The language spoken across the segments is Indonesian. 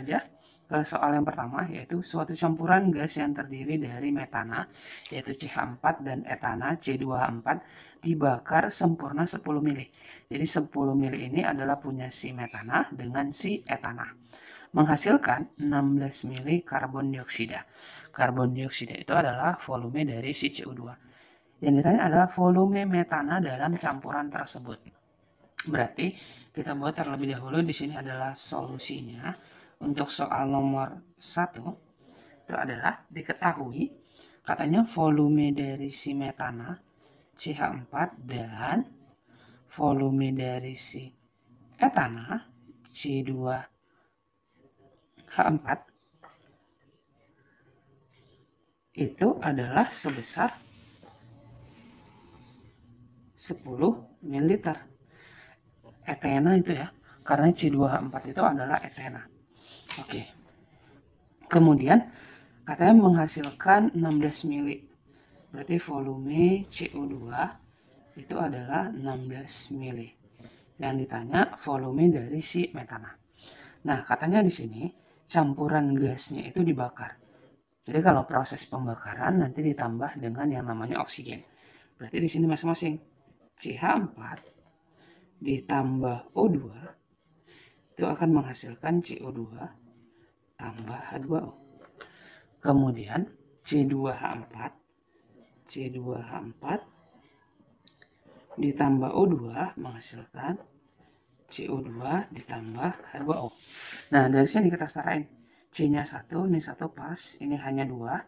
aja ke soal yang pertama, yaitu suatu campuran gas yang terdiri dari metana, yaitu CH4 dan etana, C2H4, dibakar sempurna 10 mili. Jadi 10 mili ini adalah punya si metana dengan si etana, menghasilkan 16 mili karbon dioksida. Karbon dioksida itu adalah volume dari si CO2. Yang ditanya adalah volume metana dalam campuran tersebut. Berarti kita buat terlebih dahulu, di sini adalah solusinya. Untuk soal nomor 1 itu adalah diketahui katanya volume dari si metana CH4 dan volume dari si etana C2H4 itu adalah sebesar 10 ml. Etena itu ya, karena C2H4 itu adalah etena. Oke. Kemudian katanya menghasilkan 16 mili. Berarti volume CO2 itu adalah 16 mili. Yang ditanya volume dari si metana. Nah, katanya di sini campuran gasnya itu dibakar. Jadi kalau proses pembakaran nanti ditambah dengan yang namanya oksigen. Berarti di sini masing-masing CH4 ditambah O2 itu akan menghasilkan CO2 tambah H2O. Kemudian C2H4 ditambah O2 menghasilkan CO2 ditambah H2O. Nah, dari sini kita setarain. C-nya 1, ini 1 pas, ini hanya 2.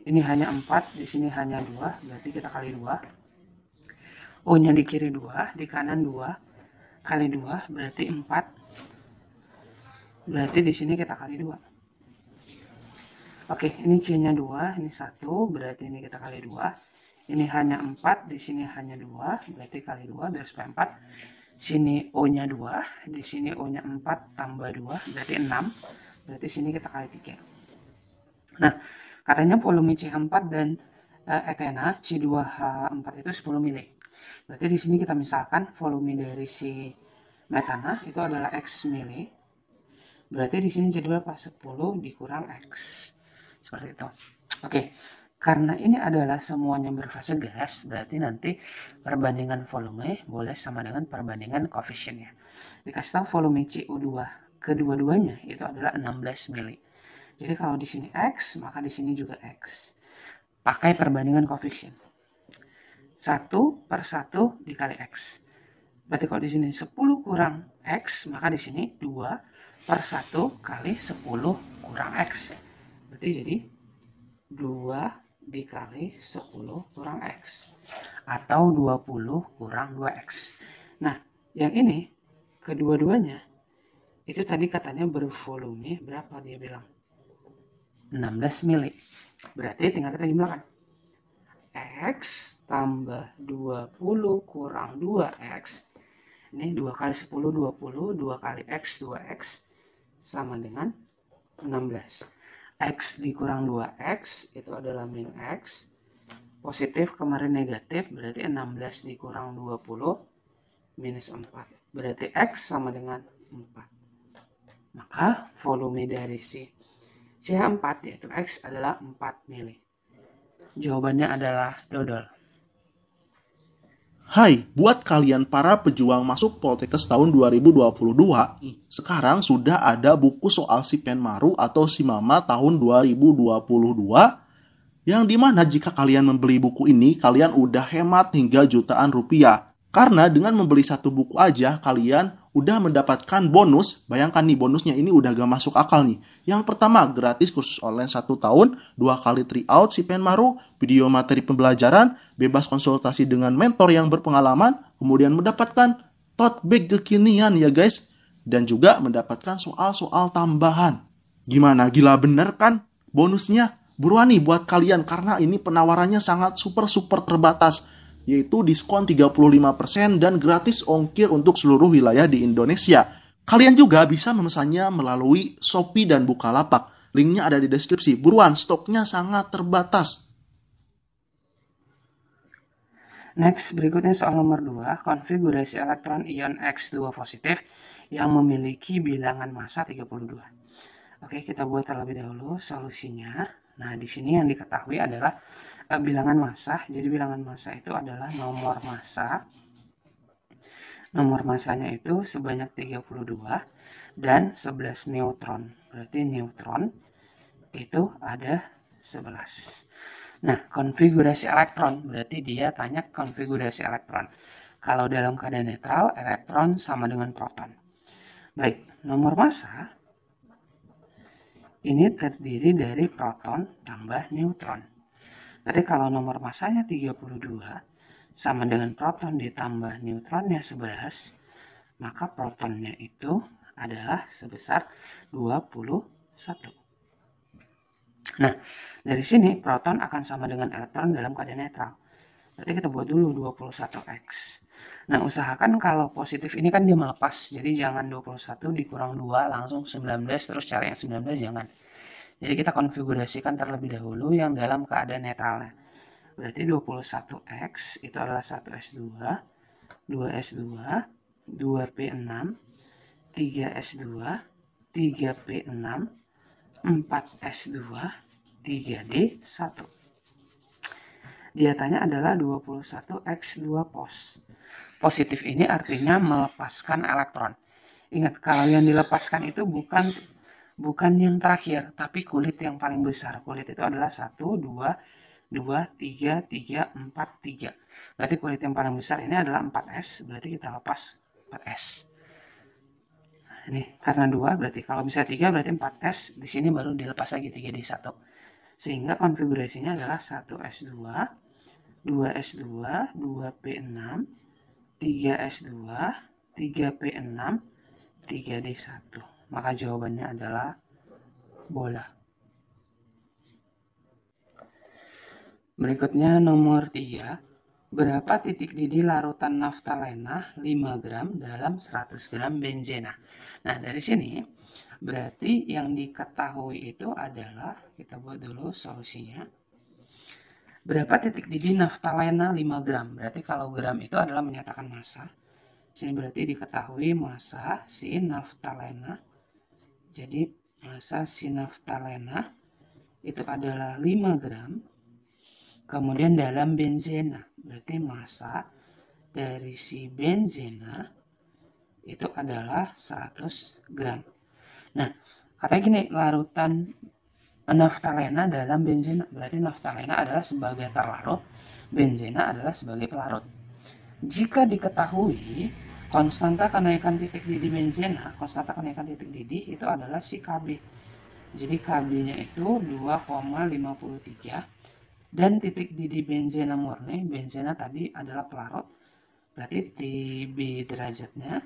Ini hanya 4, di sini hanya 2, berarti kita kali 2. O-nya di kiri 2, di kanan 2, kali 2 berarti 4. Berarti di sini kita kali 2. Oke, ini C-nya 2, ini 1, berarti ini kita kali 2. Ini hanya 4, di sini hanya 2, berarti kali 2 biar supaya 4. Sini O-nya 2, di sini O-nya 4 tambah 2, berarti 6. Berarti sini kita kali 3. Nah, katanya volume CH4 dan etena C2H4 itu 10 mili. Berarti di sini kita misalkan volume dari si metana itu adalah X mili. Berarti di sini jadi berapa? 10 dikurang X. Seperti itu. Oke. Karena ini adalah semuanya berfase gas, berarti nanti perbandingan volume boleh sama dengan perbandingan koefisiennya. Dikasih tahu volume CO2 kedua-duanya itu adalah 16 mili. Jadi kalau di sini X, maka di sini juga X. Pakai perbandingan koefisien. 1/1 dikali X. Berarti kalau di sini 10 kurang X, maka di sini 2/1 kali 10 kurang X. Berarti jadi 2 dikali 10 kurang X. Atau 20 kurang 2X. Nah, yang ini, kedua-duanya, itu tadi katanya bervolume berapa dia bilang? 16 mili. Berarti tinggal kita jumlahkan. X tambah 20 kurang 2X. Ini 2 kali 10, 20. 2 kali X, 2X. Sama dengan 16. X dikurang 2X itu adalah min X. Positif kemarin negatif, berarti 16 dikurang 20 minus 4. Berarti X sama dengan 4. Maka volume dari si CH4 yaitu X adalah 4 mili. Jawabannya adalah dodol. Hai, buat kalian para pejuang masuk Poltekkes tahun 2022, sekarang sudah ada buku soal si Penmaru atau si Mama tahun 2022, yang dimana jika kalian membeli buku ini, kalian udah hemat hingga jutaan rupiah. Karena dengan membeli satu buku aja, kalian udah mendapatkan bonus. Bayangkan nih, bonusnya ini udah gak masuk akal nih. Yang pertama, gratis kursus online 1 tahun, 2 kali tryout si Penmaru, video materi pembelajaran, bebas konsultasi dengan mentor yang berpengalaman, kemudian mendapatkan tote bag kekinian ya guys, dan juga mendapatkan soal-soal tambahan. Gimana, gila bener kan bonusnya? Buruan nih buat kalian, karena ini penawarannya sangat super terbatas, yaitu diskon 35% dan gratis ongkir untuk seluruh wilayah di Indonesia. Kalian juga bisa memesannya melalui Shopee dan Bukalapak. Linknya ada di deskripsi. Buruan, stoknya sangat terbatas. Next, berikutnya soal nomor 2, konfigurasi elektron ion X2 positif yang memiliki bilangan massa 32. Oke, kita buat terlebih dahulu solusinya. Nah, di sini yang diketahui adalah bilangan massa. Jadi bilangan massa itu adalah nomor massa. Nomor massanya itu sebanyak 32 dan 11 neutron. Berarti neutron itu ada 11. Nah, konfigurasi elektron, berarti dia tanya konfigurasi elektron. Kalau dalam keadaan netral, elektron sama dengan proton. Baik, nomor massa ini terdiri dari proton tambah neutron. Berarti kalau nomor massanya 32 sama dengan proton ditambah neutronnya 11, maka protonnya itu adalah sebesar 21. Nah, dari sini proton akan sama dengan elektron dalam keadaan netral. Berarti kita buat dulu 21X. Nah, usahakan kalau positif ini kan dia melepas. Jadi jangan 21 dikurang 2 langsung 19 terus cari yang 19 jangan. Jadi kita konfigurasikan terlebih dahulu yang dalam keadaan netralnya. Berarti 21X itu adalah 1S2, 2S2, 2P6, 3S2, 3P6, 4S2, 3D1. Dia tanya adalah 21X2 pos. Positif ini artinya melepaskan elektron. Ingat, kalau yang dilepaskan itu bukan yang terakhir, tapi kulit yang paling besar. Kulit itu adalah 1, 2, 3, 3, 4, 3. Berarti kulit yang paling besar ini adalah 4S, berarti kita lepas 4S. Ini karena 2, berarti kalau bisa 3 berarti 4S, di sini baru dilepas lagi 3D1. Sehingga konfigurasinya adalah 1S2, 2S2, 2P6, 3S2, 3P6, 3D1. Maka jawabannya adalah bola. Berikutnya nomor 3. Berapa titik didih larutan naftalena 5 gram dalam 100 gram benzena? Nah, dari sini berarti yang diketahui itu adalah, kita buat dulu solusinya. Berapa titik didih naftalena 5 gram? Berarti kalau gram itu adalah menyatakan massa. Sini berarti diketahui massa si naftalena. Jadi massa si naftalena itu adalah 5 gram. Kemudian dalam benzena, berarti massa dari si benzena itu adalah 100 gram. Nah, katanya gini, larutan naftalena dalam benzena, berarti naftalena adalah sebagai terlarut, benzena adalah sebagai pelarut. Jika diketahui konstanta kenaikan titik didih benzena, konstanta kenaikan titik didih itu adalah si Kb. Jadi Kb-nya itu 2,53 dan titik didih benzena murni, benzena tadi adalah pelarut, berarti TB derajatnya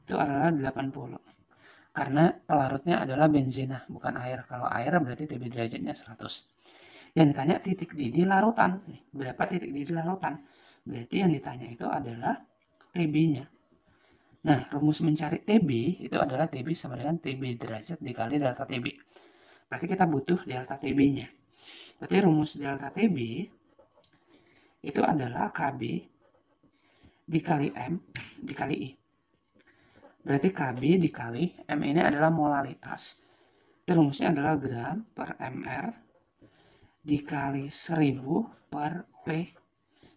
itu adalah 80. Karena pelarutnya adalah benzena, bukan air. Kalau air berarti TB derajatnya 100. Yang ditanya titik didih larutan. Berapa titik didih larutan? Berarti yang ditanya itu adalah TB-nya. Nah, rumus mencari TB itu adalah TB sama dengan TB derajat dikali delta TB. Berarti kita butuh delta TB-nya. Berarti rumus delta TB itu adalah KB dikali M dikali I. Berarti KB dikali M ini adalah molaritas. Rumusnya adalah gram per mr dikali 1000 per P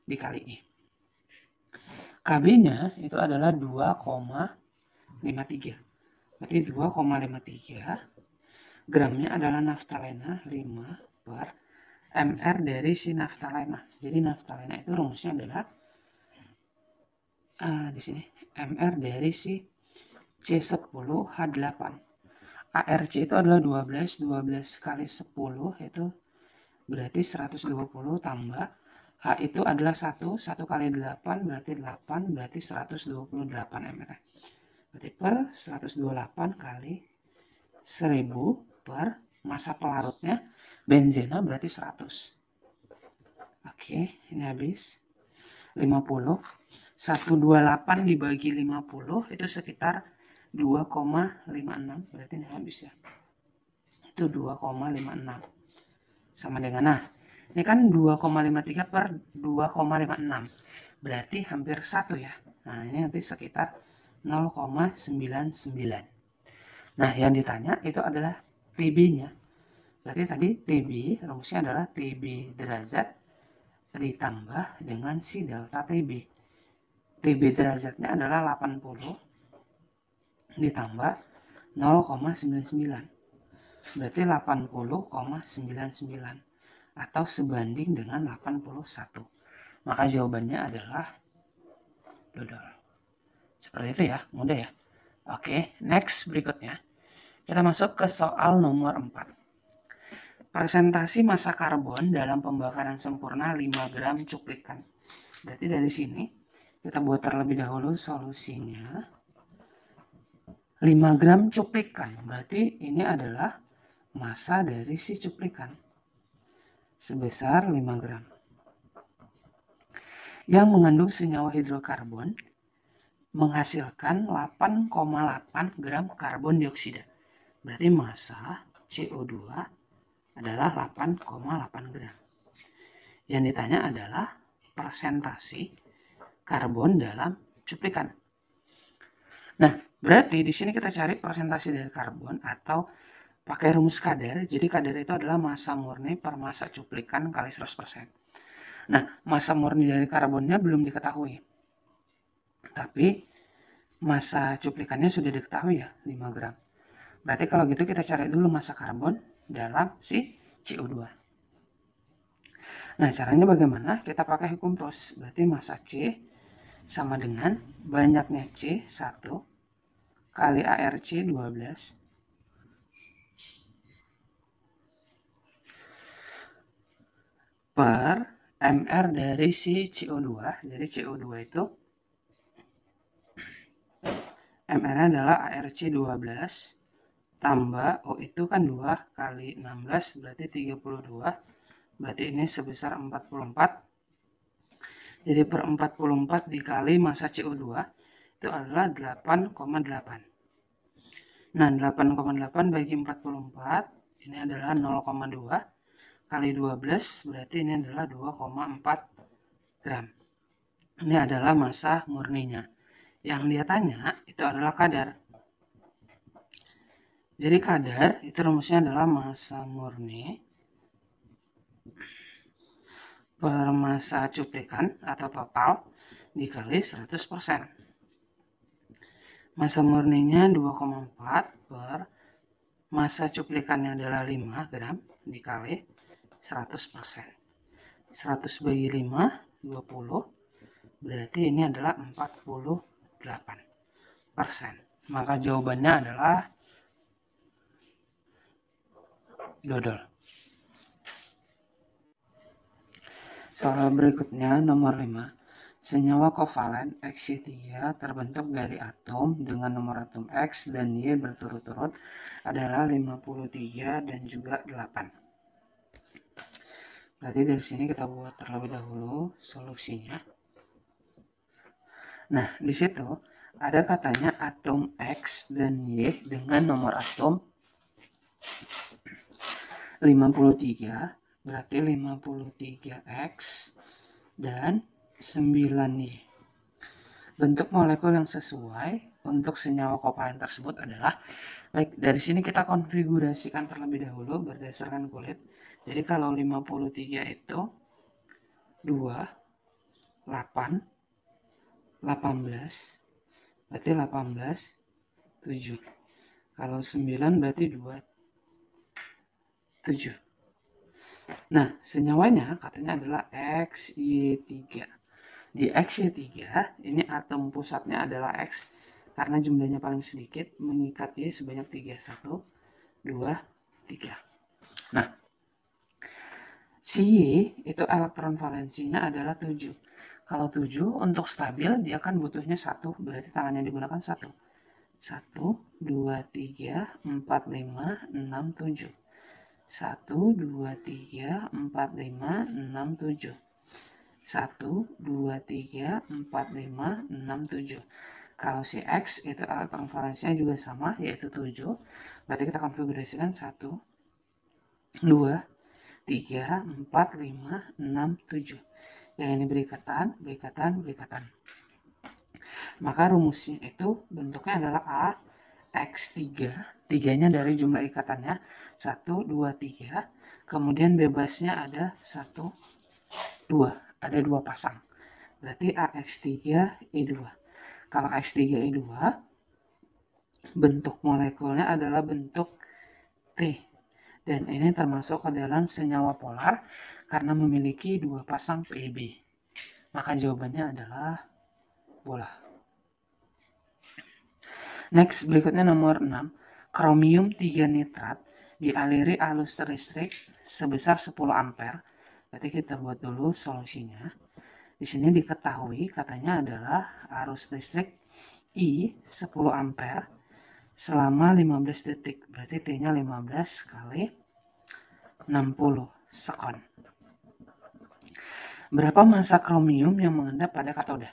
dikali I. KB-nya itu adalah 2,53. Berarti 2,53. Gramnya adalah naftalena 5 per mr dari si naftalena. Jadi naftalena itu rumusnya adalah di sini mr dari si C10H8. ARC itu adalah 12 kali 10 itu berarti 120 tambah H itu adalah 1 kali 8 berarti 8 berarti 128 mR. Berarti per 128 kali 1000 per massa pelarutnya benzena berarti 100. Oke, ini habis 50. 128 dibagi 50 itu sekitar 2,56, berarti ini habis ya. Itu 2,56. Sama dengan, nah, ini kan 2,53 per 2,56. Berarti hampir 1 ya. Nah, ini nanti sekitar 0,99. Nah, yang ditanya itu adalah TB-nya. Berarti tadi TB, rumusnya adalah TB derajat ditambah dengan si delta TB. TB derajatnya adalah 80 ditambah 0,99. Berarti 80,99 atau sebanding dengan 81. Maka jawabannya adalah dodol. Seperti itu ya, mudah ya. Oke, next berikutnya. Kita masuk ke soal nomor 4. Presentasi massa karbon dalam pembakaran sempurna 5 gram cuplikan. Berarti dari sini kita buat terlebih dahulu solusinya. 5 gram cuplikan, berarti ini adalah massa dari si cuplikan sebesar 5 gram. Yang mengandung senyawa hidrokarbon menghasilkan 8,8 gram karbon dioksida. Berarti massa CO2 adalah 8,8 gram. Yang ditanya adalah persentase karbon dalam cuplikan. Nah, berarti di sini kita cari persentase dari karbon atau pakai rumus kadar. Jadi kadar itu adalah massa murni per massa cuplikan kali 100%. Nah, massa murni dari karbonnya belum diketahui. Tapi massa cuplikannya sudah diketahui ya, 5 gram. Berarti kalau gitu kita cari dulu massa karbon dalam si CO2. Nah, caranya bagaimana? Kita pakai hukum Pros. Berarti massa C sama dengan banyaknya C 1 kali ARC 12 per MR dari si CO2. Jadi CO2 itu MR adalah ARC 12 tambah O itu kan 2 kali 16 berarti 32. Berarti ini sebesar 44. Jadi per 44 dikali massa CO2 itu adalah 8,8. Nah, 8,8 bagi 44 ini adalah 0,2 kali 12 berarti ini adalah 2,4 gram. Ini adalah massa murninya. Yang dia tanya itu adalah kadar. Jadi kadar itu rumusnya adalah massa murni per massa cuplikan atau total dikali 100%. Massa murninya 2,4 per massa cuplikannya adalah 5 gram dikali 100%. 100 bagi 5, 20. Berarti ini adalah 48%. Maka jawabannya adalah dodol. Soal berikutnya nomor 5. Senyawa kovalen Xy3 terbentuk dari atom dengan nomor atom X dan Y berturut-turut adalah 53 dan juga 8. Berarti dari sini kita buat terlebih dahulu solusinya. Nah, di situ ada katanya atom X dan Y dengan nomor atom 53, berarti 53X dan 9Y. Bentuk molekul yang sesuai untuk senyawa kovalen tersebut adalah, baik, dari sini kita konfigurasikan terlebih dahulu berdasarkan kulit. Jadi kalau 53 itu 2, 8, 18, berarti 18, 7. Kalau 9 berarti 2, 7. Nah, senyawanya katanya adalah Xy3. Di Xy3 ini atom pusatnya adalah X karena jumlahnya paling sedikit, mengikat Y sebanyak 3. 1, 2, 3. Nah, si Y itu elektron valensinya adalah 7. Kalau 7 untuk stabil dia kan butuhnya 1, berarti tangannya digunakan 1. 1, 2, 3, 4, 5, 6, 7. 1, 2, 3, 4, 5, 6, 7. 1, 2, 3, 4, 5, 6, 7. Kalau si X itu elektron valensinya juga sama, yaitu 7. Berarti kita konfigurasikan 1, 2, 3, 4, 5, 6, 7. Yang ini berikatan, berikatan, berikatan. Maka rumusnya itu bentuknya adalah A X3 3-nya dari jumlah ikatannya 1, 2, 3. Kemudian bebasnya ada 1, 2. Ada 2 pasang. Berarti AX3E2. Kalau AX3E2 bentuk molekulnya adalah bentuk T. Dan ini termasuk ke dalam senyawa polar karena memiliki 2 pasang PB. Maka jawabannya adalah bola. Next, berikutnya nomor 6. Kromium 3 nitrat dialiri arus listrik sebesar 10 ampere. Berarti kita buat dulu solusinya. Di sini diketahui katanya adalah arus listrik I 10 ampere selama 15 detik. Berarti T-nya 15 kali 60 sekon. Berapa massa kromium yang mengendap pada katoda?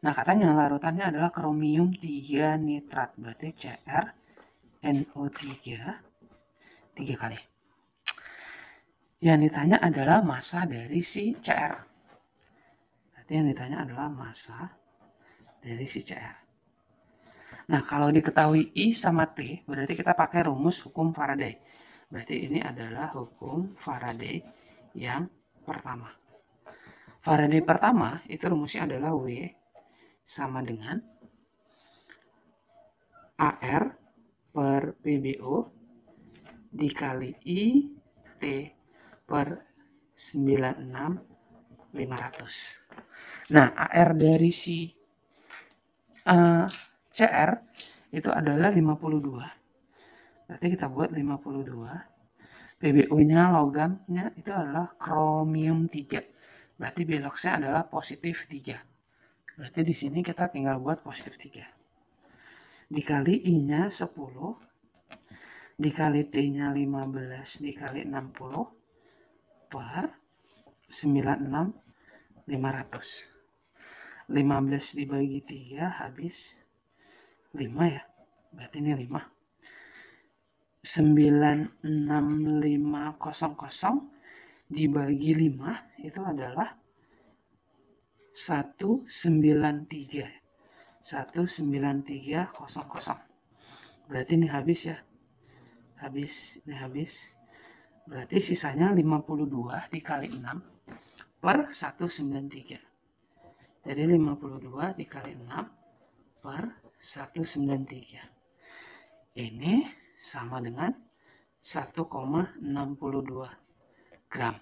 Nah, katanya larutannya adalah kromium 3 nitrat. Berarti CrNO3 3 kali. Yang ditanya adalah massa dari si Cr. Berarti yang ditanya adalah massa dari si Cr. Nah, kalau diketahui I sama T, berarti kita pakai rumus hukum Faraday. Berarti ini adalah hukum Faraday yang pertama. Faraday pertama itu rumusnya adalah W sama dengan AR per PBO dikali I T per 96.500. Nah, AR dari si CR itu adalah 52. Berarti kita buat 52. PBO-nya logamnya itu adalah kromium 3. Berarti beloksnya adalah positif 3. Berarti di sini kita tinggal buat positif 3. Dikali I-nya 10. Dikali T-nya 15 dikali 60 per 96.500. 15 dibagi 3 habis 5 ya. Berarti ini 5. 96500 dibagi 5 itu adalah 193. 19300. Berarti ini habis ya. Ini habis. Berarti sisanya 52 dikali 6 per 193. Jadi 52 dikali 6 per 193. Ini sama dengan 1,62 gram.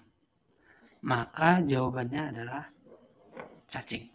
Maka jawabannya adalah cacing.